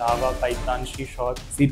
Java, Python, C Sharp, C++,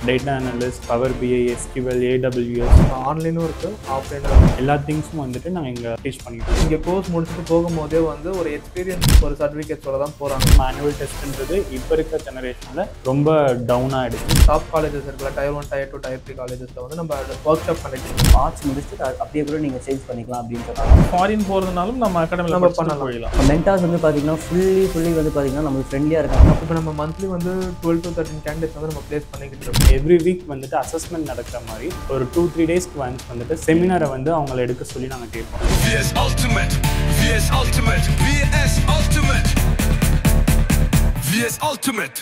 Data Analyst, Power BI, SQL, AWS. ஆன்லைனும் இருக்குது, ஆஃப்லைனும் எல்லா திங்ஸும் வந்துட்டு நாங்கள் இங்கே டீச் பண்ணிக்கிறோம். இங்கே கோர்ஸ் முடிச்சுட்டு போகும்போதே வந்து ஒரு எக்ஸ்பீரியன்ஸ் ஒரு சர்டிஃபிகேட்ஸோட தான் போகிறாங்க. மேனுவல் டெஸ்ட்ன்றது இப்போ இருக்க ஜெனரேஷனில் ரொம்ப டவுன் ஆகிடுச்சு. டாப் காலேஜஸ் இருக்குல்ல, Tier 1, Tier 2, Tier 3 காலேஜஸில் வந்து நம்ம ஒர்க் ஷாப் கண்டக்ட் பண்ணுவோம். ஆர்ட்ஸ் முடிச்சுட்டு அப்படியே கூட நீங்கள் சேஞ்ச் பண்ணிக்கலாம் அப்படின்னு சொன்னாங்க. ஃபாரின் போகிறதுனாலும் நம்ம அகாடமியில் நம்ம பண்ணலாம். மென்டார்ஸ் வந்து பார்த்தீங்கன்னா ஃபுல்லி வந்து பார்த்தீங்கன்னா நம்மளுக்கு ஃப்ரெண்ட்லியாக இருக்காங்க. இப்போ நம்ம மந்த்லி வந்து 12 to 13 கேண்டிடேட்ஸ் வந்து நம்ம பிளேஸ் பண்ணிக்கிட்டு இருக்கோம். எவ்ரி வீக் வந்துட்டு அசஸ்மெண்ட் நடக்கிற மாதிரி ஒரு 2-3 டேஸ்க்கு ஒன்ஸ் வந்துட்டு செமினாரை வந்து அவங்கள எடுக்க சொல்லி நாங்கள் கேட்போம். VS Ultimate, VS Ultimate, VS Ultimate, VS Ultimate.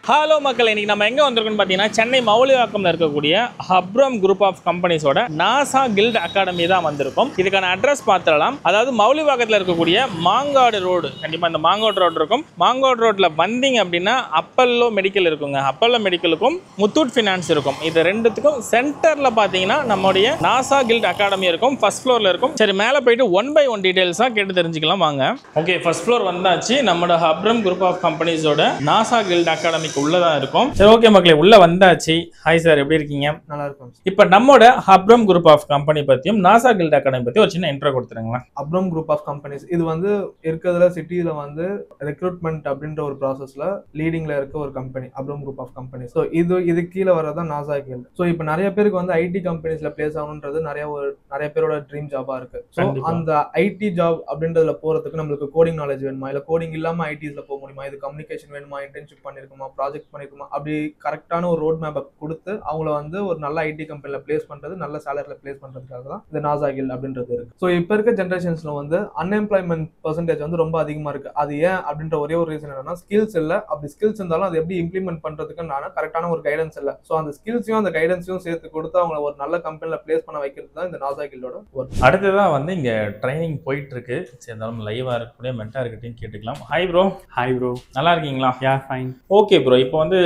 Hello மக்கள், இன்னைக்கு நம்ம எங்கே வந்திருக்கோம்னு பார்த்தீங்கன்னா சென்னை மௌலிவாக்கம்ல இருக்கக்கூடிய ஹப்ரம் குரூப் ஆஃப் கம்பெனிஸோட நாசா கில்ட் அகாடமி தான் வந்திருக்கோம். இதுக்கான அட்ரஸ் பார்த்துடலாம். அதாவது மௌலிவாக்கத்தில் இருக்கக்கூடிய மாங்காடு ரோடு, கண்டிப்பாக இந்த மாங்காடு ரோடு இருக்கும். மாங்காடு ரோட்டில் வந்தீங்க அப்படின்னா அப்பல்லோ மெடிக்கல் இருக்குங்க. அப்பல்லோ மெடிக்கலுக்கும் முத்தூட் ஃபினான்ஸ் இருக்கும். இது ரெண்டுத்துக்கும் சென்டரில் பார்த்தீங்கன்னா நம்மளுடைய நாசா கில்ட் அகாடமி இருக்கும். ஃபர்ஸ்ட் ஃப்ளோரில் இருக்கும். சரி, மேலே போயிட்டு 1 by 1 டீட்டெயில்ஸாக கேட்டு தெரிஞ்சுக்கலாம் வாங்க. ஓகே, ஃபர்ஸ்ட் ஃப்ளோர் வந்தாச்சு. நம்மளோட ஹப்ரம் குரூப் ஆஃப் கம்பெனிஸோட நாசா கில்ட் அகாடமிக்கு உள்ளதான் இருக்கும். சரி, ஓகே மக்களே, உள்ள வந்தாச்சு. ஹாய் சார், எப்படி இருக்கீங்க? நல்லா இருக்கும். இப்போ நம்மோட ஹப்ரம் குரூப் ஆஃப் கம்பெனி பத்தியும் நாசா கில்ட் அகாடமி பத்தி ஒரு சின்ன இன்ட்ரோ கொடுத்துருங்களேன். ஹப்ரம் குரூப் ஆஃப் கம்பெனிஸ் இது வந்து இருக்கிறதுல சிட்டியில வந்து ரெக்ரூட்மெண்ட் அப்படின்ற ஒரு ப்ராசஸ்ல லீடிங்ல இருக்க ஒரு கம்பெனி ஹப்ரம் குரூப் ஆஃப் கம்பெனிஸ். ஸோ இது கீழே வரதான் நாசா கில்ட். ஸோ இப்போ நிறைய பேருக்கு வந்து ஐடி கம்பெனிஸ்ல பிளேஸ் ஆகணுன்றது நிறைய பேரோட ட்ரீம் ஜாபா இருக்கு. ஸோ அந்த ஐடி ஜாப் அப்படின்றதுல போறதுக்கு நம்மளுக்கு கோடிங் நாலேஜ் வேணுமா, இல்ல கோடிங் இல்லாம ஐடிஸ்ல போக முடியுமா, இது கம்யூனிகேஷன் வேணுமா, இன்டர்ன்ஷிப் பண்ணிருக்குமா, ப்ராஜெக்ட் பண்ணிருக்குமா, அப்படி கரெக்டான ஒரு ரோட் மேப்பை கொடுத்து அவங்கள வந்து ஒரு நல்ல ஐடி கம்பெனில பிளேஸ் பண்றது, நல்ல சேலரியில பிளேஸ் பண்றதுக்காக தான் இந்த நாசா கில்ட் அப்படின்றது இருக்கு. ஸோ இப்போ இருக்க ஜென்ரேஷன்ஸ்ல வந்து அன்எம்ப்ளாய்மெண்ட் பெர்சன்டேஜ் வந்து ரொம்ப அதிகமா இருக்கு. அது ஏன் அப்படின்ற ஒரே ஒரு ரீசன் என்னன்னா, ஸ்கில்ஸ் இல்ல. அப்படி ஸ்கில்ஸ் இருந்தாலும் அது எப்படி இம்ப்ளிமெண்ட் பண்றதுக்கு கரெக்டான ஒரு கைடன்ஸ் இல்ல. ஸோ அந்த ஸ்கில்ஸையும் அந்த கைடன்ஸையும் சேர்த்து கொடுத்து அவங்களை ஒரு நல்ல கம்பெனில பிளேஸ் பண்ண வைக்கிறது தான் இந்த நாசா கில்டோட ஒர்க். அடுத்ததான் வந்து இங்க ட்ரைனிங் போயிட்டு இருக்கு. சேர்ந்தாலும் லைவா இருக்கக்கூடிய மென்டார்கிட்டையும் கேட்டுக்கலாம். Hi bro. ஹாய் ப்ரோ, நல்லா இருக்கீங்களா? Yeah fine. ஓகே ப்ரோ, இப்போ வந்து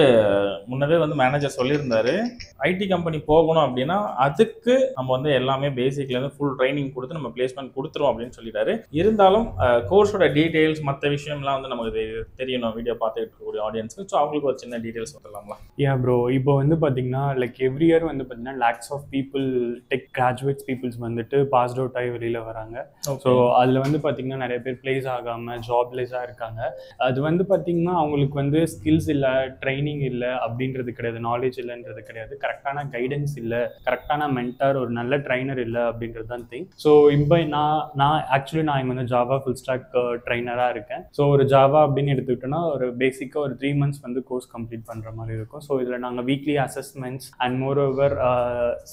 முன்னவே வந்து மேனேஜர் சொல்லியிருந்தாரு, ஐடி கம்பெனி போகணும் அப்படின்னா அதுக்கு நம்ம வந்து எல்லாமே பேசிக்லேருந்து ஃபுல் ட்ரைனிங் கொடுத்து நம்ம பிளேஸ்மெண்ட் கொடுத்துரும் அப்படின்னு சொல்லிட்டாரு. இருந்தாலும் கோர்ஸோட டீட்டெயில்ஸ் மற்ற விஷயம்லாம் வந்து நமக்கு தெரியணும் வீடியோ பார்த்துட்டு இருக்கக்கூடிய ஆடியன்ஸுக்கு. ஸோ அவங்களுக்கு ஒரு சின்ன டீட்டெயில்ஸ் சொல்லலாங்களா? யா ப்ரோ, இப்போ வந்து பார்த்தீங்கன்னா லைக் எவ்ரி இயர் வந்து பார்த்தீங்கன்னா lakhs of people tech graduates peoples வந்துட்டு பாஸ்ட் அவுட் ஆகி வெளியில் வராங்க. ஸோ அதில் வந்து பார்த்தீங்கன்னா நிறைய பேர் பிளேஸ் ஆகாமல் ஜாப்லெஸ்ஸாக இருக்காங்க. அது வந்து பார்த்தீங்கன்னா அவங்களுக்கு வந்து ஸ்கில்ஸ் இல்லை, ட்ரைனிங் இல்லை அப்படின்றது கிடையாது, நாலேஜ் இல்லைன்றது கிடையாது, கரெக்டான கைடன்ஸ் இல்லை, கரெக்டான மென்டார், ஒரு நல்ல ட்ரைனர் இல்லை அப்படின்றது தான் திங். ஸோ இப்போ நான் ஆக்சுவலி நான் இங்கே வந்து ஜாவா ஃபுல் ஸ்டாக் ட்ரைனராக இருக்கேன். ஸோ ஒரு ஜாவா அப்படின்னு எடுத்துக்கிட்டோன்னா ஒரு பேசிக்காக ஒரு 3 months வந்து கோர்ஸ் கம்ப்ளீட் பண்ணுற மாதிரி இருக்கும். ஸோ இதில் நாங்கள் weekly assessments and more over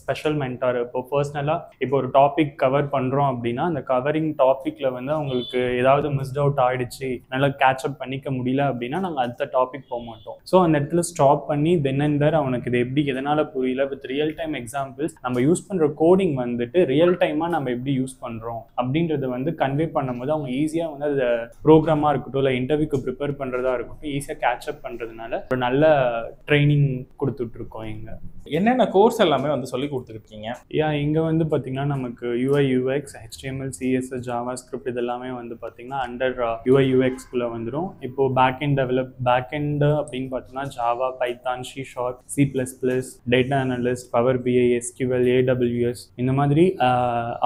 special mentor. இப்போ பர்சனலாக இப்போ ஒரு டாபிக் கவர் பண்ணுறோம் அப்படின்னா அந்த கவரிங் டாப்பிக்கில் வந்து அவங்களுக்கு ஏதாவது மிஸ்ட் அவுட் ஆகிடுச்சு, நல்லா கேட்சப் பண்ணிக்க முடியல அப்படின்னா நாங்கள் அடுத்த டாபிக் போக மாட்டோம். ஸோ அந்த இடத்துல ஸ்டாப் பண்ணி தென் அண்ட் தேர் அவனுக்கு இது எப்படி எதனால் புரியல வித் ரியல் டைம் எக்ஸாம்பிள்ஸ், நம்ம யூஸ் பண்ணுற கோடிங் வந்துட்டு ரியல் டைமாக நம்ம எப்படி யூஸ் பண்ணுறோம் அப்படின்றத வந்து கன்வே பண்ணும்போது அவங்க ஈஸியாக வந்து அது ப்ரோக்ராமாக இருக்கட்டும் இல்லை இன்டர்வியூக்கு ப்ரிப்பேர் பண்ணுறதா இருக்கட்டும் ஈஸியாக கேட்சப் பண்ணுறதுனால ஒரு நல்ல ட்ரைனிங் கொடுத்துட்ருக்கோம். இங்கே என்னென்ன கோர்ஸ் எல்லாமே வந்து சொல்லி கொடுத்துருக்கீங்க? இங்கே வந்து பார்த்தீங்கன்னா நமக்கு UI UX HTML CSS JavaScript இதெல்லாமே வந்து பார்த்தீங்கன்னா அண்டர் UI UXக்குள்ளே வந்துடும். இப்போது பேக்எண்ட் அப்படின்னு பார்த்தீங்கன்னா Java, Python, C Sharp, C++, Data Analyst, Power BI, SQL, AWS இந்த மாதிரி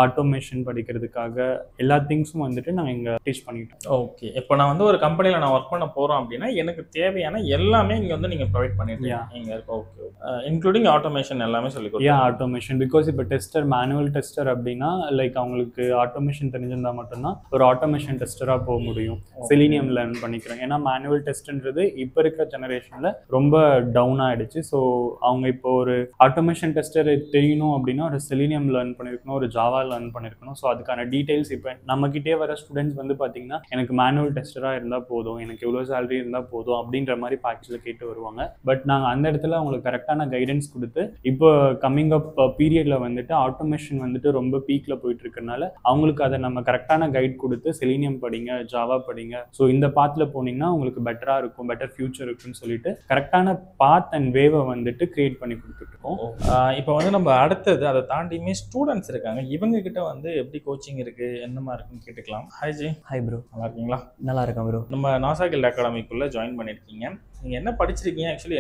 ஆட்டோமேஷன் படிக்கிறதுக்காக எல்லா திங்ஸும் வந்துட்டு நாங்கள் இங்கே டீச் பண்ணிட்டோம். ஓகே, இப்போ நான் வந்து ஒரு கம்பெனியில் நான் ஒர்க் பண்ண போகிறோம் அப்படின்னா எனக்கு தேவையான எல்லாமே இங்கே வந்து நீங்கள் ப்ரொவைட் பண்ணிட்டு இங்கே இருக்கோம். ஓகே, இன்க்ளூடிங் ஆட்டோமேஷன் எல்லாமே சொல்லி கொடுத்தீங்க. ஆட்டோமேஷன் பிகாஸ் இப்போ டெஸ்டர் மேனுவல் டெஸ்டர் அப்படின்னா லைக் அவங்களுக்கு ஆட்டோமேஷன் தெரிஞ்சிருந்தால் மட்டும்தான் ஒரு ஆட்டோமேஷன் டெஸ்டராக போக முடியும். செலினியம் லேர்ன் பண்ணிக்கிறோம். ஏன்னா மேனுவல் டெஸ்ட்ன்றது இப்போ இருக்க ஜெனரேஷனில் ரொம்ப டவுன் ஆகிடுச்சு. ஸோ அவங்க இப்போ ஒரு ஆட்டோமேஷன் டெஸ்டர் தெரியணும் அப்படின்னா ஒரு செலினியம் லேர்ன் பண்ணியிருக்கணும், ஒரு ஜாவா லேர்ன் பண்ணியிருக்கணும். ஸோ அதுக்கான டீட்டெயில்ஸ் இப்போ நம்மக்கிட்டே வர ஸ்டூடெண்ட்ஸ் வந்து பார்த்தீங்கன்னா எனக்கு மேனுவல் டெஸ்டராக இருந்தால் போதும், எனக்கு எவ்வளோ சேலரி இருந்தால் போதும் அப்படின்ற மாதிரி பேக்கேஜில் கேட்டு வருவாங்க. பட் நாங்கள் அந்த இடத்துல அவங்களுக்கு கரெக்டான கைடன்ஸ் கொடுத்து இப்போ கம்மிங் அப் பீரியட்ல வந்துட்டு ஆட்டோமேஷன் வந்துட்டு ரொம்ப பீக்ல போயிட்டு இருக்கனால அவங்களுக்கு அதை நம்ம கரெக்டான கைட் கொடுத்து செலினியம் படிங்க, ஜாவா படிங்க, ஸோ இந்த பாத்தில் போனீங்கன்னா உங்களுக்கு பெட்டரா இருக்கும், பெட்டர் ஃபியூச்சர் இருக்குன்னு சொல்லிட்டு கரெக்டான பாத் அண்ட் வேவை வந்துட்டு கிரியேட் பண்ணி கொடுத்துட்ருக்கோம். இப்போ வந்து நம்ம அடுத்தது அதை தாண்டியுமே ஸ்டூடெண்ட்ஸ் இருக்காங்க, இவங்க கிட்ட வந்து எப்படி கோச்சிங் இருக்கு, என்னமா இருக்குன்னு கேட்டுக்கலாம். Hi G. Hi bro. நல்லா இருக்கீங்களா? நல்லா இருக்கேன் ப்ரோ. நம்ம நாசா கில்ட் அகாடமிக்குள்ள ஜாயின் பண்ணியிருக்கீங்க. நீங்கள் என்ன படிச்சிருக்கீங்க, ஆக்சுவலி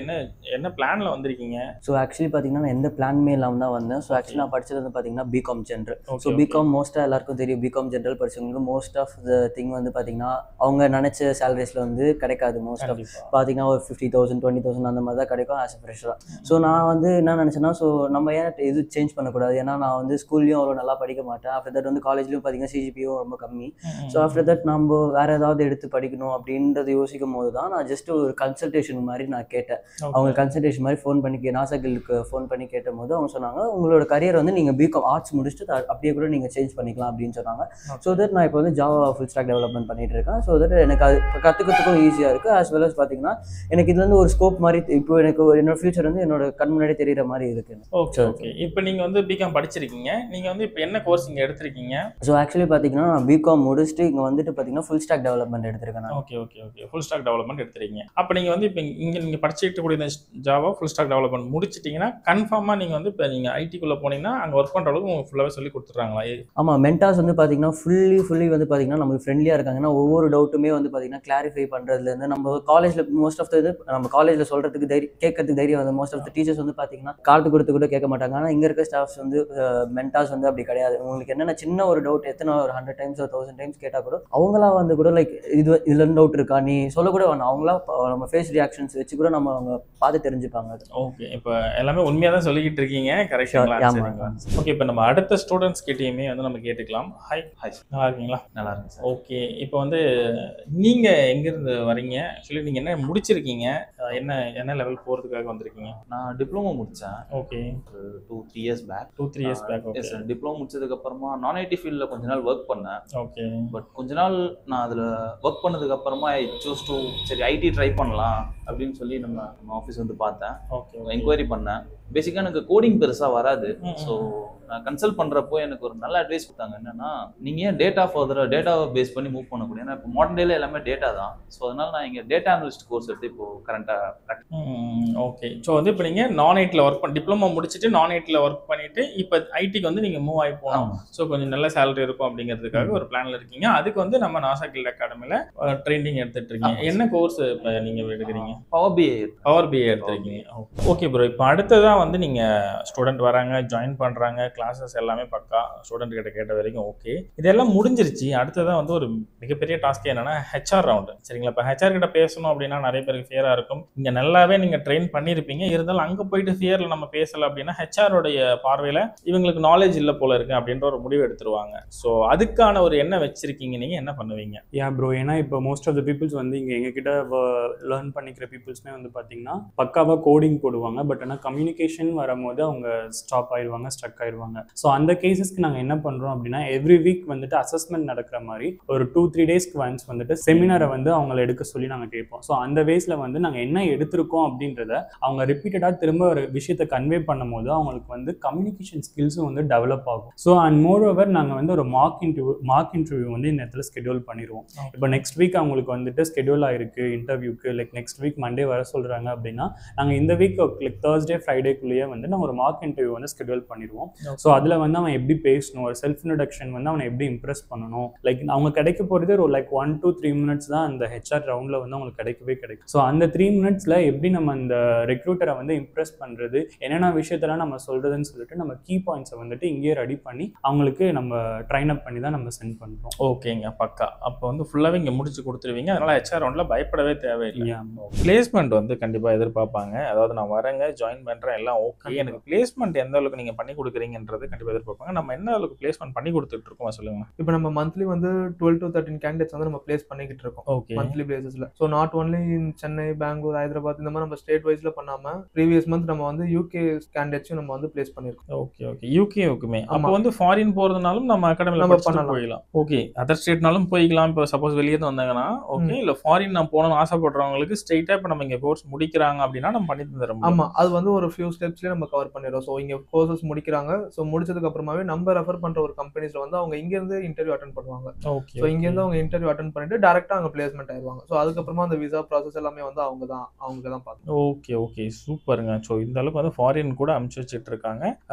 என்ன பிளானில் வந்திருக்கீங்க? ஸோ ஆக்சுவலி பார்த்தீங்கன்னா நான் எந்த பிளானுமே இல்லாமல் தான் வந்தேன். ஸோ ஆக்சுவலி நான் படிச்சது வந்து பார்த்தீங்கன்னா பிகாம் ஜென்ரல். ஸோ பிகாம் மோஸ்ட்டாக எல்லாருக்கும் தெரியும், பிகாம் ஜென்ரல் படிச்சவங்களுக்கு மோஸ்ட் ஆஃப் த திங் வந்து பார்த்தீங்கன்னா அவங்க நினச்ச சேலரிஸில் வந்து கிடைக்காது. மோஸ்ட் ஆஃப் பார்த்தீங்கன்னா ஒரு 50,000 20,000 அந்த மாதிரி தான் கிடைக்கும் ஆஸ் அ ஃப்ரெஷராக. ஸோ நான் வந்து என்ன நினச்சேன்னா, ஸோ நம்ம ஏன் இது சேஞ்ச் பண்ணக்கூடாது, ஏன்னா நான் வந்து ஸ்கூல்லையும் அவ்வளோ நல்லா படிக்க மாட்டேன். ஆஃப்டர் தட் வந்து காலேஜ்லையும் பார்த்தீங்கன்னா சிஜிபியும் ரொம்ப கம்மி. ஸோ ஆஃப்டர் தட் நம்ம வேறு ஏதாவது எடுத்து படிக்கணும் அப்படின்றது யோசிக்கும் போது தான் நான் ஜஸ்ட் ஒரு கன்சல்டேஷன் மாதிரி நான் கேட்டேன். அவங்க கன்சல்டேஷன் மாதிரி ஃபோன் பண்ணி நாசா கில்டுக்கு ஃபோன் பண்ணி கேட்டும் போது அவங்க சொன்னாங்க, உங்களோட கரியர் வந்து நீங்கள் பிகாம் ஆர்ட்ஸ் முடிச்சுட்டு அப்படியே கூட நீங்கள் சேஞ்ச் பண்ணிக்கலாம் அப்படின்னு சொன்னாங்க. ஸோ தட் நான் இப்போ வந்து ஜாவா ஃபுல் ஸ்டாக் டெவலப்மெண்ட் பண்ணிட்டு இருக்கேன். ஸோ தட் எனக்கு அது கற்றுக்கிறதுக்கும் ஈஸியாக இருக்குது. ஆஸ் வெல் அஸ் பார்த்தீங்கன்னா எனக்கு இதுலேருந்து ஒரு ஸ்கோப் மாதிரி இப்போ எனக்கு என்னோட ஃபியூச்சர் வந்து என்னோட கண் முன்னாடி தெரிகிற மாதிரி இருக்குது. Okay okay. இப்போ நீங்கள் வந்து பிகாம் படிச்சிருக்கீங்க, நீங்கள் வந்து இப்போ என்ன கோர்ஸ் இங்கே எடுத்திருக்கீங்க? ஸோ ஆக்சுவலி பார்த்தீங்கன்னா நான் பிகாம் முடிச்சுட்டு இங்கே வந்துட்டு பார்த்தீங்கன்னா ஃபுல் ஸ்டாக் டெவலப்மெண்ட் எடுத்திருக்கேன். Okay okay okay. Full stock development எடுத்துருக்கீங்க. அப்போ நீங்கள் வந்து இப்போ இங்கே நீங்கள் படிச்சுட்டு கூடிய ஜாவா ஃபுல் ஸ்டாக் டெவலப்மெண்ட் முடிச்சிட்டிங்கன்னா கன்ஃபார்மாக நீங்கள் வந்து இப்போ நீங்கள் ஐடிக்குள்ளே போனீங்கன்னா அங்கே ஒர்க் பண்ணுற அளவுக்கு உங்களுக்கு ஃபுல்லாகவே சொல்லி கொடுத்துட்றாங்களா? ஆமாம், மென்டார்ஸ் வந்து பார்த்தீங்கன்னா ஃபுல்லி வந்து பார்த்தீங்கன்னா நமக்கு ஃப்ரெண்ட்லியாக இருக்காங்கன்னா ஒவ்வொரு டவுட்டுமே வந்து பார்த்தீங்கன்னா கிளாரிஃபை பண்ணுறதுலேருந்து நம்ம காலேஜில் மோஸ்ட் ஆஃப் இது நம்ம காலேஜில் சொல்கிறதுக்கு கேட்கறதுக்கு தைரியம் வந்து மோஸ்ட் ஆஃப் த டீச்சர்ஸ் வந்து பார்த்தீங்கன்னா கார்டு கொடுத்து கூட கேட்க மாட்டாங்க. ஆனால் இங்கே இருக்க ஸ்டாஃப்ஸ் வந்து மென்டார்ஸ் வந்து அப்படி கிடையாது. உங்களுக்கு என்னென்ன சின்ன ஒரு டவுட் எத்தனை ஒரு 100 times 1000 times கேட்டால் கூட அவங்களா வந்து கூட லைக் இதுல டவுட் இருக்கா நீ சொல்ல கூட வேணாம், அவங்களா நம்ம ஃபேஸ் ரியாக்ஷன்ஸ் வச்சு கூட நம்ம அவங்க பார்த்து தெரிஞ்சுப்பாங்க. ஓகே, இப்போ எல்லாமே உண்மையாக தான் சொல்லிக்கிட்டு இருக்கீங்க, கரெக்டாக. ஓகே, இப்போ நம்ம அடுத்த ஸ்டூடெண்ட்ஸ் கிட்டேயுமே வந்து நம்ம கேட்டுக்கலாம். ஹாய் ஹாய், நல்லா இருக்கீங்களா? நல்லா இருக்கு சார். ஓகே, இப்போ வந்து நீங்கள் எங்கேருந்து வரீங்க, ஆக்சுவலி நீங்கள் என்ன முடிச்சிருக்கீங்க, என்ன லெவல் போகிறதுக்காக வந்திருக்கீங்க? நான் டிப்ளமோ முடித்தேன். Okay, 2-3 years back. 2-3 years back. Okay sir. Diploma முடிச்சதுக்கப்புறமா நான் ஐடி ஃபீல்டில் கொஞ்ச நாள் ஒர்க் பண்ணேன். ஓகே, பட் கொஞ்ச நாள் நான் அதில் ஒர்க் பண்ணதுக்கப்புறமா ஐ சூஸ் டு சரி ஐடி ட்ரை பண்ணலாம் அப்படின்னு சொல்லி நம்ம ஆஃபீஸ் வந்து பார்த்தேன். ஓகே, என்கொயரி பண்ணேன். பேசிக்காக எனக்கு கோடிங் பெருசாக வராது. ஸோ நான் கன்சல்ட் பண்ணுறப்போ எனக்கு ஒரு நல்ல அட்வைஸ் கொடுத்தாங்க. என்னன்னா, நீங்கள் ஏன் டேட்டாவை பேஸ் பண்ணி மூவ் பண்ணக்கூடிய, ஏன்னா இப்போ மாடர்ன் டேல எல்லாமே டேட்டா தான். ஸோ அதனால நான் இங்கே டேட்டா அனலிஸ்ட் கோர்ஸ் எடுத்து இப்போ கரண்ட்டாக. ஓகே, ஸோ வந்து இப்போ நீங்கள் நான் ஐடியில் ஒர்க் டிப்ளமோ முடிச்சுட்டு நான் ஐடியில் ஒர்க் பண்ணிட்டு இப்போ ஐடிக்கு வந்து நீங்கள் மூவ் ஆகி போகலாம், ஸோ கொஞ்சம் நல்ல சேலரி இருக்கும் அப்படிங்கிறதுக்காக ஒரு பிளானில் இருக்கீங்க. அதுக்கு வந்து நம்ம நாசா கில்ட் அகாடமியில் ட்ரைனிங் எடுத்துட்டு இருக்கீங்க. என்ன கோர்ஸ் இப்போ நீங்கள் எடுக்கிறீங்க? பவர் பிஐ எடுத்துருக்கீங்க. ஓகே ப்ரோ, இப்போ அடுத்ததான் வந்து நீங்கள் ஸ்டூடெண்ட் வராங்க, ஜாயின் பண்ணுறாங்க, கிளாஸஸ் எல்லாமே பக்கா ஸ்டூடெண்ட் கிட்ட கேட்ட வரைக்கும் ஓகே, இதெல்லாம் முடிஞ்சிருச்சு. அடுத்ததான் வந்து ஒரு மிகப்பெரிய டாஸ்க் என்னன்னா ஹெச்ஆர் ரவுண்டு. சரிங்களா? இப்போ ஹெச்ஆர் கிட்ட பேசணும் அப்படின்னா நிறைய பேருக்கு ஃபியராக இருக்கும். இங்கே நல்லாவே நீங்கள் ட்ரெயின் பண்ணியிருப்பீங்க, இருந்தாலும் அங்கே போயிட்டு ஃபியரில் நம்ம பேசலை அப்படின்னா ஹெச்ஆரோடைய பார்வையில் இவங்களுக்கு நாலேஜ் இல்லை போல இருக்கு அப்படின்ற ஒரு முடிவு எடுத்துருவாங்க. ஸோ அதுக்கான ஒரு என்ன வச்சிருக்கீங்க, நீங்கள் என்ன பண்ணுவீங்க? ப்ரோ, ஏன்னா இப்போ மோஸ்ட் ஆஃப் த பீப்புள்ஸ் வந்து இங்கே எங்ககிட்ட லேர்ன் பண்ணிக்கிற பீப்புள்ஸ்மே வந்து பார்த்தீங்கன்னா பக்காவாக கோடிங் போடுவாங்க. பட் ஆனால் கம்யூனிகேஷன் வரும்போது அவங்க ஸ்டாப் ஆயிடுவாங்க, ஸ்ட்ரக் ஆயிடுவாங்க. ஸோ அந்த கேசஸ்க்கு நாங்கள் என்ன பண்ணுறோம் அப்படின்னா எவ்ரி வீக் வந்துட்டு அசஸ்மெண்ட் நடக்கிற மாதிரி ஒரு 2-3 daysக்கு ஒன்ஸ் வந்துட்டு செமினாரை வந்து அவங்களை எடுக்க சொல்லி நாங்கள் கேட்போம். ஸோ அந்த வேஸில் வந்து நாங்கள் என்ன எடுத்திருக்கோம் அப்படின்றத அவங்க ரிப்பீட்டடாக திரும்ப ஒரு விஷயத்தை கன்வே பண்ணும் போது அவங்களுக்கு வந்து கம்யூனிகேஷன் ஸ்கில்ஸும் வந்து டெவலப் ஆகும். ஸோ அண்ட் மோர் ஓவர் நாங்கள் வந்து ஒரு மார்க் இன்டர்வியூ வந்து இந்த இடத்துல ஸ்கெடியூல் பண்ணிடுவோம். இப்போ நெக்ஸ்ட் வீக் அவங்களுக்கு வந்துட்டு ஸ்கெடியூல் ஆயிருக்கு இன்டர்வியூக்கு, லைக் நெக்ஸ்ட் வீக் மண்டே வர சொல்கிறாங்க அப்படின்னா நாங்கள் இந்த வீக் லைக் Thursday Fridayக்குள்ளேயே வந்து நாங்கள் ஒரு மார்க் இன்டர்வியூ வந்து ஸ்கெடியூல் பண்ணிடுவோம். ஸோ அதில் வந்து அவன் எப்படி பேசணும், ஒரு செல்ஃப் இன்ட்ரடக்ஷன் வந்து அவனை எப்படி இம்ப்ரெஸ் பண்ணணும், லைக் அவங்க கிடைக்க போகிறது ஒரு லைக் 1 to 3 minutes தான் அந்த ஹெச்ஆர் ரவுண்டில் வந்து அவங்களுக்கு கிடைக்கும். ஸோ அந்த 3 minutesல எப்படி நம்ம அந்த ரெக்ரூட்டரை வந்து இம்ப்ரெஸ் பண்ணுறது, என்னென்ன விஷயத்தெல்லாம் நம்ம சொல்கிறதுன்னு சொல்லிட்டு நம்ம கீ பாயிண்ட்ஸை வந்துட்டு இங்கேயே ரெடி பண்ணி அவங்களுக்கு நம்ம ட்ரைன் அப் பண்ணி தான் நம்ம சென்ட் பண்ணுறோம். ஓகேங்க, பக்கா. அப்போ வந்து ஃபுல்லாகவே இங்கே முடிச்சு கொடுத்துருவீங்க, அதனால் ஹெச்ஆர் ரவுண்டில் பயப்படவே தேவையில்லை. பிளேஸ்மெண்ட் வந்து கண்டிப்பாக எதிர்பார்ப்பாங்க. அதாவது நான் வரேங்க, ஜாயின் பண்ணுறேன், எல்லாம் ஓகே, எனக்கு பிளேஸ்மெண்ட் எந்த அளவுக்கு நீங்கள் பண்ணி கொடுக்குறீங்கன்ற அப்படின்றது கண்டிப்பாக எதிர்பார்ப்பாங்க. நம்ம என்ன அளவுக்கு பிளேஸ்மெண்ட் பண்ணி கொடுத்துட்டு இருக்கோம் சொல்லுங்க. இப்போ நம்ம மந்த்லி வந்து 12 to 13 கேண்டிடேட்ஸ் வந்து நம்ம பிளேஸ் பண்ணிக்கிட்டு இருக்கோம் ஓகே மந்த்லி பேசிஸ்ல. So not only in Chennai, Bangalore, Hyderabad இந்த மாதிரி நம்ம ஸ்டேட் வைஸ்ல பண்ணாம ப்ரீவியஸ் மந்த் நம்ம வந்து யூகே கேண்டிடேட்ஸும் நம்ம வந்து பிளேஸ் பண்ணிருக்கோம். ஓகே ஓகே யூகேக்குமே அப்போ வந்து ஃபாரின் போகிறதுனாலும் நம்ம அகாடமியில் நம்ம படிச்சுட்டு போயிடலாம். ஓகே அதர் ஸ்டேட்னாலும் போய்க்கலாம். இப்போ சப்போஸ் வெளியே இருந்து வந்தாங்கன்னா ஓகே, இல்லை ஃபாரின் நான் போகணும்னு ஆசைப்படுறவங்களுக்கு ஸ்ட்ரெயிட்டாக இப்போ நம்ம இங்கே கோர்ஸ் முடிக்கிறாங்க அப்படின்னா நம்ம பண்ணி தந்துடுறோம். ஆமா, அது வந்து ஒரு ஃபியூ ஸ்டெப்ஸ்லயே நம்ம கவர் பண்ணிடுறோம். ஸோ இங்க கோர்சஸ் முடிக்கிறாங்க. ஸோ முடிச்சதுக்கு அப்புறமாவே நம்ம ரெஃபர் பண்ற ஒரு கம்பெனிஸ்ல வந்து அவங்க இங்க இருந்து இன்டர்வியூ அட்டென்ட் பண்ணுவாங்க. ஓகே ஸோ இங்க இருந்து அவங்க இன்டர்வியூ அட்டென்ட் பண்ணிட்டு டைரக்டா அங்க பிளேஸ்மெண்ட் ஆயிடுவாங்க. ஸோ அதுக்கப்புறமா அந்த விசா ப்ராசஸ் எல்லாமே வந்து அவங்க தான் பார்க்கணும். ஓகே ஓகே சூப்பருங்க. ஸோ இந்த அளவுக்கு வந்து ஃபாரின் கூட அனுப்பிச்சு வச்சுட்டு இருக்காங்க.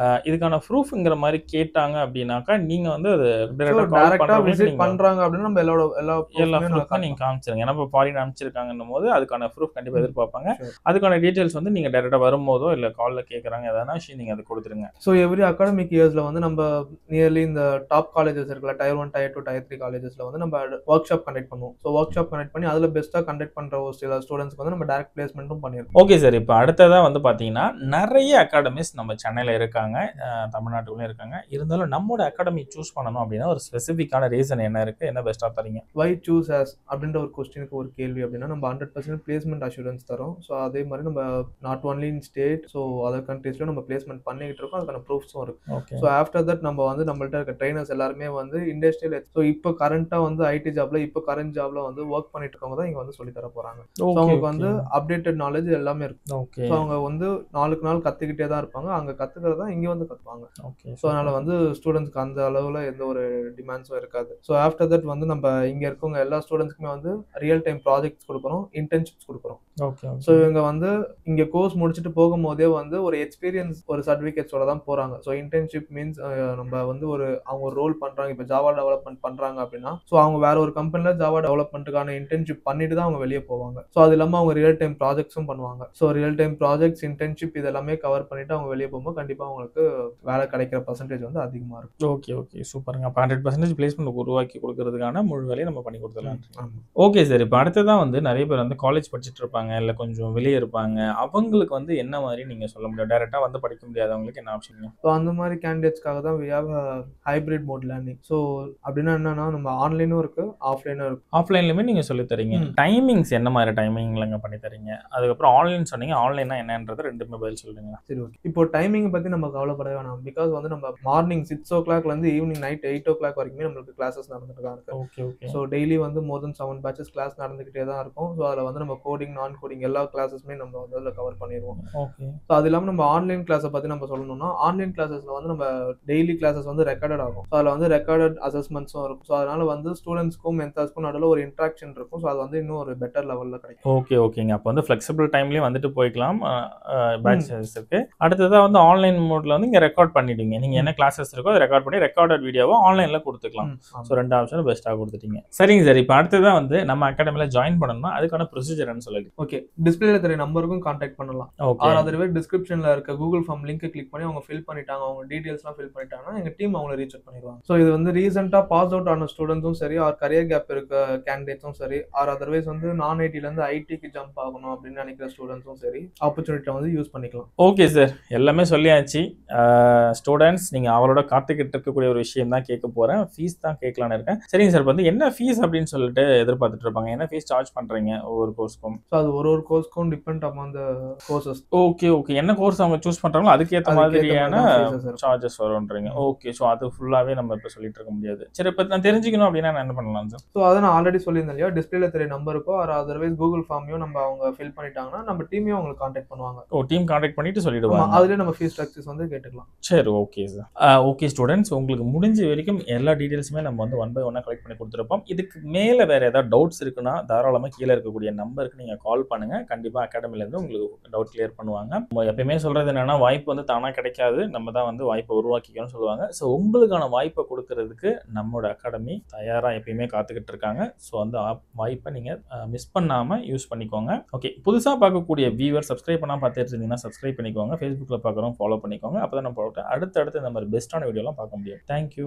இதுக்கான ப்ரூஃப்ங்கிற மாதிரி கேட்டாங்க அப்படின்னாக்கா நீங்க வந்து அது டைரக்டா விசிட் பண்றாங்க அப்படின்னா நம்ம எல்லா ப்ரூஃப்க்கும் நீங்க காமிச்சிருங்க. ஏன்னா இப்போ ஃபாரின் அனுப்பிச்சிருக்காங்கன்னும் போது அதுக்கான ப்ரூஃப் கண்டிப்பா எதிர்பார்ப்பாங்க. அதுக்கான டீடைல்ஸ் வந்து நீங்க டைரக்டா வரும்போதோ இல்ல கால்ல கேட்கறாங்க எதனா விஷயம் நீங்க அதை கொடுத்துருங்க. ஸோ எவ்ரி அகாடமிக் இயர்ஸ்ல வந்து நம்ம நியர்லி இந்த டாப் காலேஜஸ் இருக்குல்ல, Tier 1, Tier 2, Tier 3 காலேஜஸ்ல வந்து நம்ம ஒர்க் ஷாப் கண்டக்ட் பண்ணுவோம். ஸோ ஒர்க் ஷாப் கண்டக்ட் பண்ணி அதுல பெஸ்ட்டா கண்டக்ட் பண்ற ஒரு சில ஸ்டூடெண்ட்ஸ்க்கு வந்து நம்ம டைரக்ட் பிளேஸ்மெண்ட்டும் பண்ணிருக்கோம். Okay sir. இப்போ அடுத்ததா வந்து பாத்தீங்கன்னா நிறைய அகாடமிஸ் நம்ம சென்னையில இருக்காங்க, தமிழ்நாட்டுக்குள்ளே இருக்காங்க. இருந்தாலும் நம்மளோட அகாடமி சூஸ் பண்ணணும் அப்படின்னா ஒரு ஸ்பெசிஃபிக்கான ரீசன் என்ன இருக்கு, என்ன பெஸ்டா தரீங்க? வை சூஸ் ஆஸ் அப்படின்ற ஒரு கொஸ்டினுக்கு ஒரு கேள்வி அப்படின்னா நம்ம 100% பிளேஸ்மெண்ட் அஷூரன்ஸ் தரோம். ஸோ அதே மாதிரி நம்ம not only in state, so other கண்ட்ரீஸ்ல நம்ம பிளேஸ்மெண்ட் பண்ணிக்கிட்டு இருக்கோம். அதுக்கான ப்ரூஃப்ஸும் இருக்கு. ஸோ ஆஃப்டர் தட் நம்ம வந்து நம்மள்ட்ட இருக்க ட்ரைனர்ஸ் எல்லாருமே வந்து இண்டஸ்ட்ரியல், ஸோ இப்போ கரண்டா வந்து ஐடி ஜாப்ல இப்போ கரண்ட் ஜாப்ல வந்து ஒர்க் பண்ணிட்டு இருக்கவங்க தான் இங்க வந்து சொல்லி தர போறாங்க. ஸோ அவங்களுக்கு வந்து அப்டேட்டட் நாலேஜ் எல்லாமே இருக்கு. ஸோ அவங்க வந்து நாளுக்கு நாள் கத்துக்கிட்டே தான் இருப்பாங்க. அங்க கத்துக்கிறதா இங்க வந்து கத்துவாங்க. ஸோ அதனால வந்து ஸ்டூடெண்ட்ஸ்க்கு அந்த அளவுல எந்த ஒரு டிமாண்ட்ஸும் இருக்காது. ஸோ ஆஃப்டர் தட் வந்து நம்ம இங்க இருக்கவங்க எல்லா ஸ்டூடெண்ட்ஸ்க்குமே வந்து ரியல் டைம் ப்ராஜெக்ட்ஸ் கொடுக்குறோம், இன்டர்ன்ஷிப்ஸ் கொடுக்குறோம். ஸோ இவங்க வந்து இங்க கோர்ஸ் முடிச்சுட்டு போகும்போதே வந்து ஒரு எக்ஸ்பீரியன்ஸ் ஒரு சர்டிஃபிகேட்ஸோட தான் போறாங்க. ஸோ இன்டர்ன்ஷிப் மீன்ஸ் நம்ம வந்து அவங்க ஒரு ரோல் பண்றாங்க. இப்போ ஜாவா டெவலப்மெண்ட் பண்றாங்க அப்படின்னா ஸோ அவங்க வேற ஒரு கம்பெனில ஜாவா டெவலப்மெண்ட்டுக்கான இன்டர்ன்ஷிப் பண்ணிட்டு தான் அவங்க வெளியே போவாங்க. ஸோ அது இல்லாமல் அவங்க ரியல் டைம் ப்ராஜெக்ட்ஸும் பண்ணுவாங்க. So real time projects, internship இதெல்லாமே கவர் பண்ணிட்டு அவங்க வெளியே போகும்போது கண்டிப்பா அவங்களுக்கு வேலை கிடைக்கிற பர்சன்டேஜ் வந்து அதிகமா இருக்கும். ஓகே ஓகே சூப்பருங்க. அப்போ 100% பிளேஸ்மெண்ட் உருவாக்கி கொடுக்கறதுக்கான முழு வேலையை நம்ம பண்ணி கொடுத்துடலாம். Okay sir. இப்போ அடுத்ததான் வந்து நிறைய பேர் வந்து காலேஜ் படிச்சுட்டு இருப்பாங்க, இல்லை கொஞ்சம் வெளியே இருப்பாங்க. அவங்களுக்கு வந்து என்ன மாதிரி நீங்க சொல்ல முடியும்? டைரக்டா வந்து படிக்க முடியாதவங்களுக்கு என்ன ஆப்ஷன்? ஸோ அந்த மாதிரி கேண்டிடேட்ஸ்க்காக தான் we have a hybrid mode learning. So அப்படின்னா என்னன்னா நம்ம ஆன்லைனும் இருக்கு, ஆஃப்லைனும் இருக்கு. ஆஃப்லைன்லயுமே நீங்க சொல்லி தரீங்க. டைமிங்ஸ் என்ன மாதிரி டைமிங்லங்க பண்ணி தரீங்க? அதுக்கப்புறம் ஆன்லைன் சொன்னீங்க, ஆன்லைனா என்னன்றது ரெண்டுமே பதில் சொல்லுங்க. சரி ஓகே. இப்போ டைமிங் பத்தி நம்ம கவலைப்பட வேணாம். பிகாஸ் வந்து நம்ம மார்னிங் 6 o'clock இருந்து ஈவினிங் நைட் 8 o'clock வரைக்குமே நம்மளுக்கு கிளாஸஸ் நடந்துட்டு தான் இருக்கு. Okay okay. ஸோ டெய்லி வந்து மோர் தென் 7 பேட்சஸ் கிளாஸ் நடந்துகிட்டே தான் இருக்கும். ஸோ அதில் வந்து நம்ம கோடிங், நான் கோடிங் எல்லா கிளாஸஸுமே நம்ம வந்து அதில் கவர் பண்ணிடுவோம். ஓகே. ஸோ அது இல்லாமல் நம்ம ஆன்லைன் கிளாஸை பற்றி நம்ம சொல்லணும்னா ஆன்லைன் கிளாஸஸ்ல வந்து நம்ம டெய்லி கிளாஸஸ் வந்து ரெக்கார்டட் ஆகும். ஸோ அதில் வந்து ரெக்கார்டட் அசஸ்மெண்ட்ஸும் இருக்கும். ஸோ அதனால வந்து ஸ்டூடெண்ட்ஸ்க்கும் மென்டார்ஸ்க்கும் நடுவில் ஒரு இன்ட்ராக்ஷன் இருக்கும். ஸோ அது வந்து இன்னும் ஒரு பெட்டர் லெவலில் கிடைக்கும். ஓகே ஓகேங்க. அப்போ வந்து ஃப்ளெக்சிபிள் டைம்லேயே வந்துட்டு போய்க்கலாம் பேட்சஸ் இருக்கு. அடுத்ததாக வந்து ஆன்லைன் மோட்ல வந்து இங்கே ரெக்கார்ட் பண்ணிடுவீங்க. நீங்கள் என்ன கிளாஸஸ் இருக்கோ அதை ரெக்கார்ட் பண்ணி ரெக்கார்டட் வீடியோவை ஆன்லைனில் கொடுத்துக்கலாம். ஸோ 2 ஆப்ஷன் பெஸ்ட்டாக கொடுத்துட்டீங்க. சரிங்க சார். இப்போ அடுத்ததான் வந்து நம்ம அகாடமியில் ஜாயின் பண்ணணும்னா அதுக்கான ப்ரொசீஜர்னு சொல்லிட்டு ஓகே. டிஸ்பிளேல தெரிய நம்பருக்கும் கான்டாக்ட் பண்ணலாம். ஆர் அதர்வைஸ் டிஸ்கிரிப்ஷன்ல இருக்க கூகுள் ஃபார்ம் லிங்க் கிளிக் பண்ணி அவங்க ஃபில் பண்ணிட்டாங்க, அவங்க டீடைல்ஸ்லாம் ஃபில் பண்ணிட்டாங்கன்னா எங்க டீம் அவங்களை ரீச் அவுட் பண்ணிடுவாங்க. ஸோ இது வந்து ரீசெண்டா பாஸ் அவுட் ஆன ஸ்டூடெண்ட்ஸும் சரி, ஆர் கரியர் கேப் இருக்க கேண்டிடேட்ஸும் சரி, ஆர் அதர்வைஸ் வந்து நான் ஐடில இருந்து ஐடிக்கு ஜம்ப் ஆகணும் அப்படின்னு நினைக்கிற ஸ்டூடெண்ட்ஸும் சரி ஆப்பர்ச்சுனிட்டியை வந்து யூஸ் பண்ணிக்கலாம். Okay sir. எல்லாமே சொல்லியாச்சு. ஸ்டூடெண்ட்ஸ் நீங்கள் அவரோட காத்துக்கிட்டு இருக்கக்கூடிய ஒரு விஷயம் தான் கேட்க போகிறேன். ஃபீஸ் தான் கேட்கலான்னு இருக்கேன். சரிங்க சார். வந்து என்ன ஃபீஸ் அப்படின்னு சொல்லிட்டு எதிர்பார்த்துட்டு இருப்பாங்க? என்ன ஃபீஸ் சார்ஜ் பண்ணுறீங்க ஒவ்வொரு கோர்ஸ்க்கும்? ஸோ அது ஒரு கோர்ஸ்க்கும் depend upon the courses. Okay okay. என்ன கோர்ஸ் அவங்க சூஸ் பண்ணுறாங்களோ அதுக்கேற்ற மாதிரியான சார்ஜஸ் வரும்ன்றீங்க. ஓகே. ஸோ அது ஃபுல்லாகவே நம்ம இப்போ சொல்லிட்டு இருக்க முடியாது. சரி, இப்போ நான் தெரிஞ்சுக்கணும் அப்படின்னா நான் என்ன பண்ணலாம் சார்? ஸோ அதை நான் ஆல்ரெடி சொல்லியிருந்தேன் இல்லையா, டிஸ்பிளேல தெரிய நம்பருக்கோ ஆர் அதர்வைஸ் கூகுள் ஃபார்மையும் நம்ம அவங்க ஃபில் பண்ணிட்டாங்கன்னா நம்ம டீமையும் அவங்களுக்கு கான்டாக்ட் பண்ணுவாங்க. டீம் கான்டாக்ட் பண்ணிட்டு சொல்லிடுவாங்க. அதுலேயே நம்ம ஃபீஸ் ஸ்ட்ரக்சர்ஸ் வந்து கேட்டுக்கலாம். சரி ஓகே சார். ஓகே ஸ்டூடெண்ட்ஸ், உங்களுக்கு முடிஞ்ச வரைக்கும் எல்லா டீடைல்ஸுமே நம்ம வந்து 1 by 1 கலெக்ட் பண்ணி கொடுத்துருப்போம். இதுக்கு மேலே வேறு ஏதாவது டவுட்ஸ் இருக்குன்னா தாராளமாக கீழே இருக்கக்கூடிய நம்பருக்கு நீங்கள் கால் பண்ணுங்கள். கண்டிப்பாக அகாடமிலேருந்து உங்களுக்கு டவுட் கிளியர் பண்ணுவாங்க. நம்ம எப்பயுமே சொல்கிறது என்னென்னா வாய்ப்பு வந்து தானாக கிடைக்காது, நம்ம தான் வந்து வாய்ப்பை உருவாக்கிக்கணும்னு சொல்லுவாங்க. ஸோ உங்களுக்கான வாய்ப்பை கொடுக்கறதுக்கு நம்மளோட அகாடமி தயாராக எப்பயுமே காத்துக்கிட்டு இருக்காங்க. ஸோ அந்த வாய்ப்பை நீங்கள் மிஸ் பண்ணாமல் யூஸ் பண்ணிக்கோங்க. ஓகே. புதுசாக பார்க்கக்கூடிய வியூவர் சப்ஸ்கிரைப் பண்ணால் பார்த்துட்டு இருந்தீங்கன்னா சப்ஸ்கிரைப் பண்ணிக்கோங்க. ஃபேஸ்புக்கில் பார்க்குறோம், ஃபாலோ பண்ணிக்கோங்க. அப்போ தான் நம்ம அடுத்தடுத்து இந்த மாதிரி பெஸ்ட்டான வீடியோலாம் பார்க்க முடியும். தேங்க்யூ.